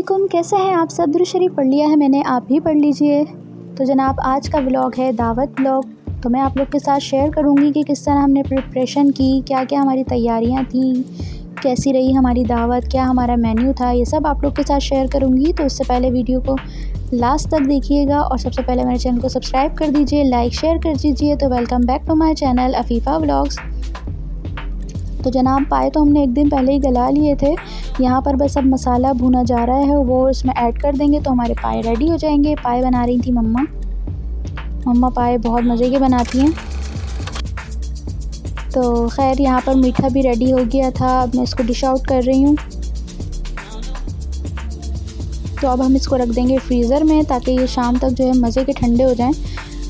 अस्सलामुअलैकुम, कैसे हैं आप सब। दुरूद शरीफ पढ़ लिया है मैंने, आप भी पढ़ लीजिए। तो जनाब आज का व्लॉग है दावत व्लॉग। तो मैं आप लोग के साथ शेयर करूंगी कि किस तरह हमने प्रिपरेशन की, क्या क्या हमारी तैयारियां थी, कैसी रही हमारी दावत, क्या हमारा मेन्यू था, ये सब आप लोग के साथ शेयर करूंगी। तो उससे पहले वीडियो को लास्ट तक देखिएगा और सबसे पहले मेरे चैनल को सब्सक्राइब कर दीजिए, लाइक शेयर कर दीजिए। तो welcome back to my channel Afifa vlogs. तो जनाब पाए तो हमने एक दिन पहले ही गला लिए थे। यहाँ पर बस अब मसाला भुना जा रहा है, वो इसमें ऐड कर देंगे तो हमारे पाए रेडी हो जाएंगे। पाए बना रही थी मम्मा पाए बहुत मज़े के बनाती हैं। तो खैर यहाँ पर मीठा भी रेडी हो गया था, अब मैं इसको डिश आउट कर रही हूँ। तो अब हम इसको रख देंगे फ्रीज़र में ताकि ये शाम तक जो है मज़े के ठंडे हो जाएं।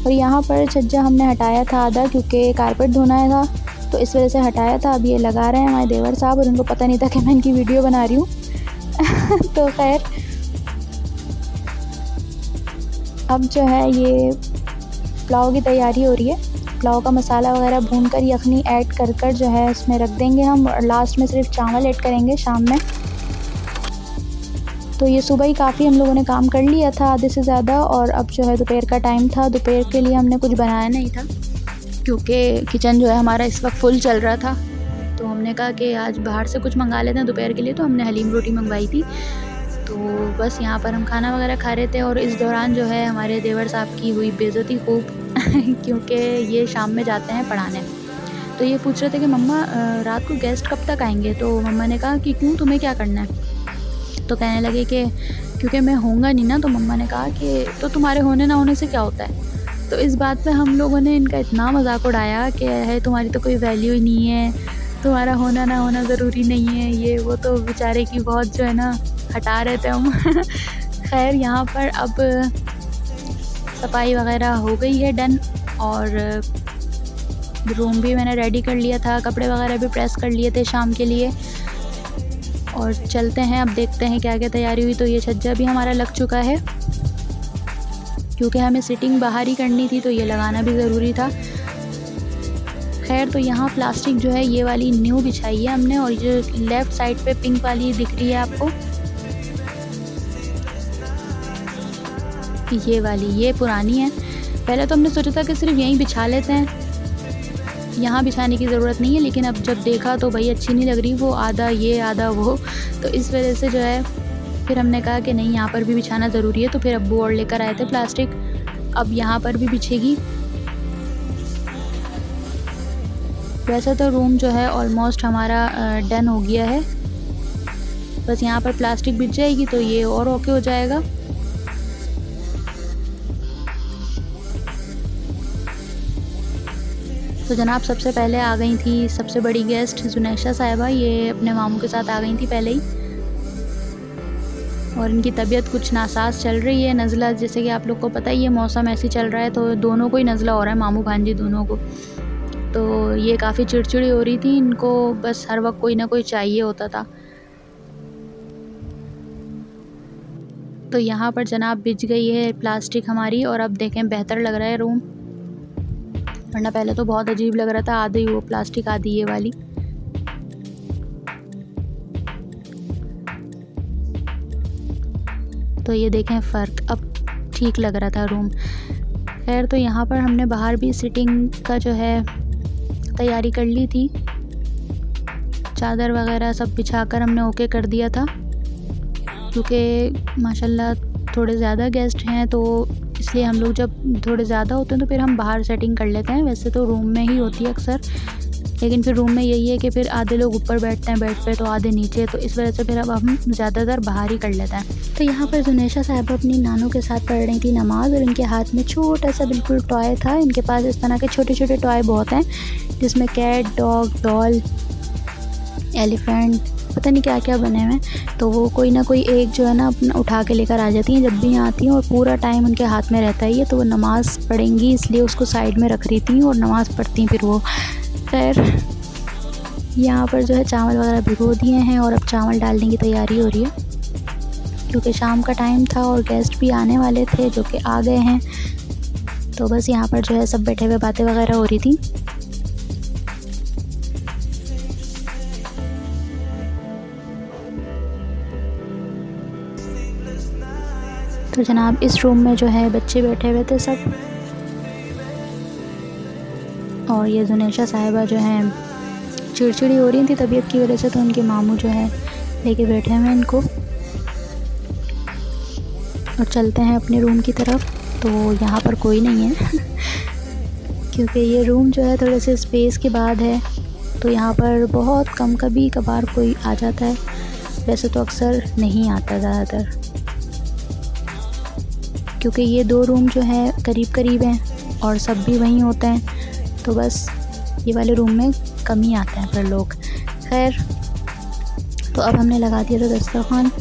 और यहाँ पर छज्जा हमने हटाया था आधा, क्योंकि कारपेट धोना था तो इस वजह से हटाया था। अब ये लगा रहे हैं हमारे देवर साहब और उनको पता नहीं था कि मैं इनकी वीडियो बना रही हूँ। तो खैर अब जो है ये पुलाव की तैयारी हो रही है। पुलाव का मसाला वगैरह भून कर यखनी ऐड कर जो है इसमें रख देंगे हम, और लास्ट में सिर्फ चावल ऐड करेंगे शाम में। तो ये सुबह ही काफ़ी हम लोगों ने काम कर लिया था आधे से ज़्यादा, और अब जो है दोपहर का टाइम था। दोपहर के लिए हमने कुछ बनाया नहीं था क्योंकि किचन जो है हमारा इस वक्त फुल चल रहा था। तो हमने कहा कि आज बाहर से कुछ मंगा लेते हैं दोपहर के लिए। तो हमने हलीम रोटी मंगवाई थी। तो बस यहाँ पर हम खाना वगैरह खा रहे थे और इस दौरान जो है हमारे देवर साहब की हुई बेइज्जती खूब क्योंकि ये शाम में जाते हैं पढ़ाने। तो ये पूछ रहे थे कि मम्मा रात को गेस्ट कब तक आएंगे। तो मम्मा ने कहा कि क्यों, तुम्हें क्या करना है। तो कहने लगे कि क्योंकि मैं होऊंगा नहीं ना। तो मम्मा ने कहा कि तो तुम्हारे होने ना होने से क्या होता है। तो इस बात पे हम लोगों ने इनका इतना मजाक उड़ाया कि है तुम्हारी तो कोई वैल्यू ही नहीं है, तुम्हारा होना ना होना ज़रूरी नहीं है, ये वो। तो बेचारे की बहुत जो है ना हटा रहे थे हम। खैर यहाँ पर अब सफाई वगैरह हो गई है डन, और रूम भी मैंने रेडी कर लिया था, कपड़े वगैरह भी प्रेस कर लिए थे शाम के लिए। और चलते हैं अब देखते हैं क्या क्या तैयारी हुई। तो ये छज्जा भी हमारा लग चुका है क्योंकि हमें सिटिंग बाहर ही करनी थी, तो ये लगाना भी ज़रूरी था। खैर तो यहाँ प्लास्टिक जो है ये वाली न्यू बिछाई है हमने, और जो लेफ़्ट साइड पे पिंक वाली दिख रही है आपको, ये वाली ये पुरानी है। पहले तो हमने सोचा था कि सिर्फ यहीं बिछा लेते हैं, यहाँ बिछाने की ज़रूरत नहीं है, लेकिन अब जब देखा तो भाई अच्छी नहीं लग रही, वो आधा ये आधा वो। तो इस वजह से जो है फिर हमने कहा कि नहीं यहाँ पर भी बिछाना ज़रूरी है। तो फिर अब्बू और लेकर आए थे प्लास्टिक, अब यहाँ पर भी बिछेगी। वैसे तो रूम जो है ऑलमोस्ट हमारा डन हो गया है, बस यहाँ पर प्लास्टिक बिछ जाएगी तो ये और ओके हो जाएगा। तो जनाब सबसे पहले आ गई थी सबसे बड़ी गेस्ट जुनैशा साहिबा, ये अपने मामू के साथ आ गई थी पहले ही। और इनकी तबीयत कुछ नासाज चल रही है, नज़ला, जैसे कि आप लोग को पता ही है मौसम ऐसे चल रहा है, तो दोनों को ही नज़ला हो रहा है, मामू भांजी दोनों को। तो ये काफ़ी चिड़चिड़ी हो रही थी, इनको बस हर वक्त कोई ना कोई चाहिए होता था। तो यहाँ पर जनाब बिछ गई है प्लास्टिक हमारी, और अब देखें बेहतर लग रहा है रूम, वरना पहले तो बहुत अजीब लग रहा था, आधी वो प्लास्टिक आधी ये वाली। तो ये देखें फ़र्क, अब ठीक लग रहा था रूम। खैर तो यहाँ पर हमने बाहर भी सिटिंग का जो है तैयारी कर ली थी, चादर वगैरह सब बिछाकर हमने ओके कर दिया था, क्योंकि माशाल्लाह थोड़े ज़्यादा गेस्ट हैं, तो इसलिए हम लोग जब थोड़े ज़्यादा होते हैं तो फिर हम बाहर सेटिंग कर लेते हैं। वैसे तो रूम में ही होती है अक्सर, लेकिन फिर रूम में यही है कि फिर आधे लोग ऊपर बैठते हैं बेड पे तो आधे नीचे, तो इस वजह से फिर अब हम ज़्यादातर बाहर ही कर लेते हैं। तो यहाँ पर जुनैशा साहिबा अपनी नानों के साथ पढ़ रही थी नमाज़, और इनके हाथ में छोटा सा बिल्कुल टॉय था। इनके पास इस तरह के छोटे छोटे टॉय बहुत हैं, जिसमें कैट, डॉग, डॉल, एलिफेंट, पता नहीं क्या क्या बने हुए हैं। तो वो कोई ना कोई एक जो है ना अपना उठा के लेकर आ जाती हैं जब भी यहाँ आती हैं, और पूरा टाइम उनके हाथ में रहता है ये। तो वो नमाज़ पढ़ेंगी इसलिए उसको साइड में रख रही थी और नमाज़ पढ़ती फिर वो। खैर यहाँ पर जो है चावल वगैरह भिगो दिए हैं, और अब चावल डालने की तैयारी हो रही है, क्योंकि शाम का टाइम था और गेस्ट भी आने वाले थे जो कि आ गए हैं। तो बस यहाँ पर जो है सब बैठे हुए बातें वगैरह हो रही थी। तो जनाब इस रूम में जो है बच्चे बैठे हुए थे सब, और ये जुनेशा साहिबा जो हैं चिड़चिड़ी हो रही थी तबीयत की वजह से, तो उनके मामू जो है लेके बैठे हुए हैं इनको। और चलते हैं अपने रूम की तरफ। तो यहाँ पर कोई नहीं है क्योंकि ये रूम जो है थोड़े से स्पेस के बाद है, तो यहाँ पर बहुत कम कभी कभार कोई आ जाता है, वैसे तो अक्सर नहीं आता ज़्यादातर, क्योंकि ये 2 रूम जो है करीब करीब हैं और सब भी वहीं होते हैं, तो बस ये वाले रूम में कम ही आते हैं फिर लोग। खैर, तो अब हमने लगा दिया था दस्तरखान,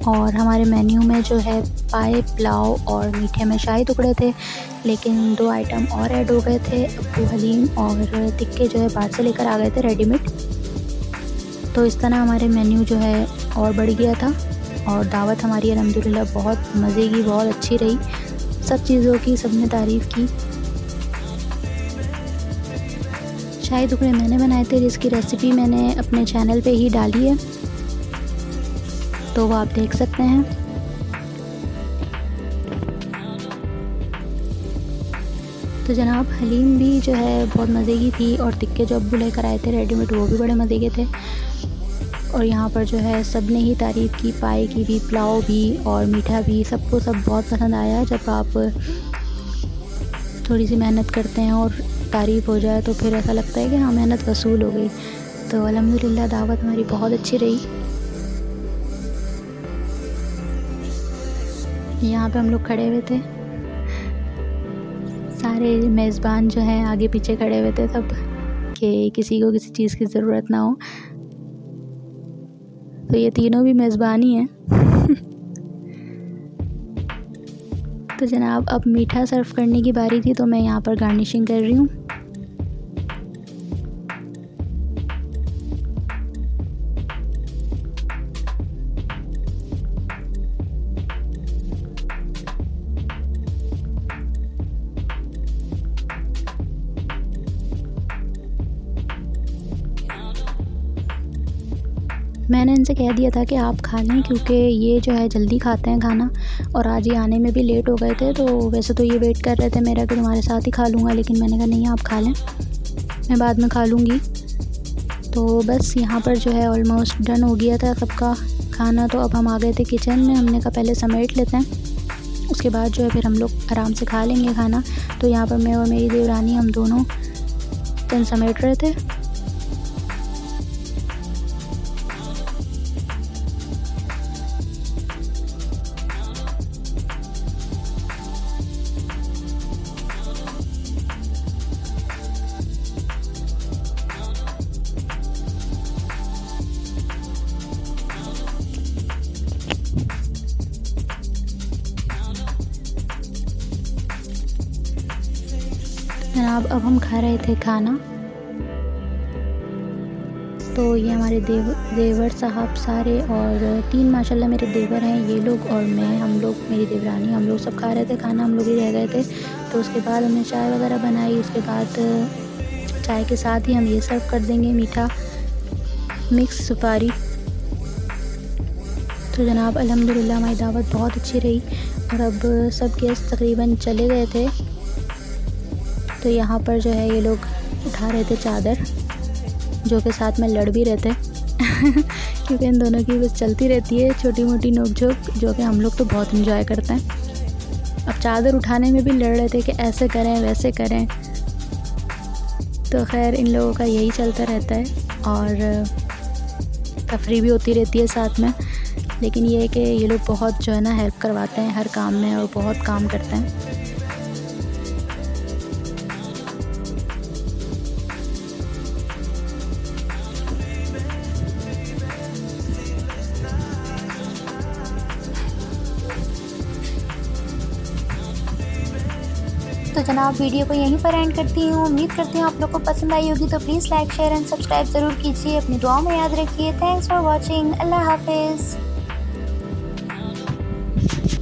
और हमारे मेन्यू में जो है पाए, पुलाव और मीठे में शाही टुकड़े थे, लेकिन 2 आइटम और ऐड हो गए थे। अब्बू हलीम और टिक्के जो है बाहर से लेकर आ गए थे रेडीमेड। तो इस तरह हमारे मेन्यू जो है और बढ़ गया था, और दावत हमारी अल्हम्दुलिल्लाह बहुत मज़े की, बहुत अच्छी रही। सब चीज़ों की सबने तारीफ़ की। शाही टुकड़े मैंने बनाए थे, जिसकी रेसिपी मैंने अपने चैनल पे ही डाली है, तो वो आप देख सकते हैं। तो जनाब हलीम भी जो है बहुत मज़े की थी, और टिक्के जो अब्बू लेकर आए थे रेडीमेड वो भी बड़े मज़े के थे। और यहाँ पर जो है सब ने ही तारीफ़ की, पाए की भी, पुलाव भी और मीठा भी, सबको सब बहुत पसंद आया। जब आप थोड़ी सी मेहनत करते हैं और तारीफ़ हो जाए तो फिर ऐसा लगता है कि हाँ, मेहनत वसूल हो गई। तो अल्हम्दुलिल्लाह दावत हमारी बहुत अच्छी रही। यहाँ पे हम लोग खड़े हुए थे, सारे मेज़बान जो हैं आगे पीछे खड़े हुए थे सब, कि किसी को किसी चीज़ की ज़रूरत ना हो। तो ये तीनों भी मेज़बान ही हैं तो जनाब अब मीठा सर्व करने की बारी थी, तो मैं यहाँ पर गार्निशिंग कर रही हूँ। मैंने इनसे कह दिया था कि आप खा लें, क्योंकि ये जो है जल्दी खाते हैं खाना, और आज ये आने में भी लेट हो गए थे। तो वैसे तो ये वेट कर रहे थे मेरा कि तुम्हारे साथ ही खा लूँगा, लेकिन मैंने कहा नहीं, आप खा लें, मैं बाद में खा लूँगी। तो बस यहाँ पर जो है ऑलमोस्ट डन हो गया था सबका खाना। तो अब हम आ गए थे किचन में, हमने कहा पहले समेट लेते हैं, उसके बाद जो है फिर हम लोग आराम से खा लेंगे खाना। तो यहाँ पर मैं और मेरी देवरानी हम दोनों तन समेट रहे थे। जनाब अब हम खा रहे थे खाना। तो ये हमारे देवर साहब सारे, और 3 माशाल्लाह मेरे देवर हैं, ये लोग और मैं, हम लोग, मेरी देवरानी, हम लोग सब खा रहे थे खाना, हम लोग ही रह गए थे। तो उसके बाद हमने चाय वगैरह बनाई, उसके बाद चाय के साथ ही हम ये सर्व कर देंगे मीठा मिक्स सुपारी। तो जनाब अल्हम्दुलिल्लाह हमारी दावत बहुत अच्छी रही, और अब सब गेस्ट तकरीबन चले गए थे। तो यहाँ पर जो है ये लोग उठा रहे थे चादर, जो कि साथ में लड़ भी रहे थे क्योंकि इन दोनों की बस चलती रहती है छोटी मोटी नोक-झोंक, जो कि हम लोग तो बहुत इंजॉय करते हैं। अब चादर उठाने में भी लड़ रहे थे कि ऐसे करें वैसे करें। तो खैर इन लोगों का यही चलता रहता है, और तफरी भी होती रहती है साथ में। लेकिन ये है कि ये लोग बहुत जो है ना हेल्प करवाते हैं हर काम में, और बहुत काम करते हैं। तो जनाब वीडियो को यहीं पर एंड करती हूँ। उम्मीद करती हूँ आप लोग को पसंद आई होगी, तो please like, share and subscribe ज़रूर कीजिए। अपनी दुआ में याद रखिए। Thanks for watching. अल्लाह हाफिज़।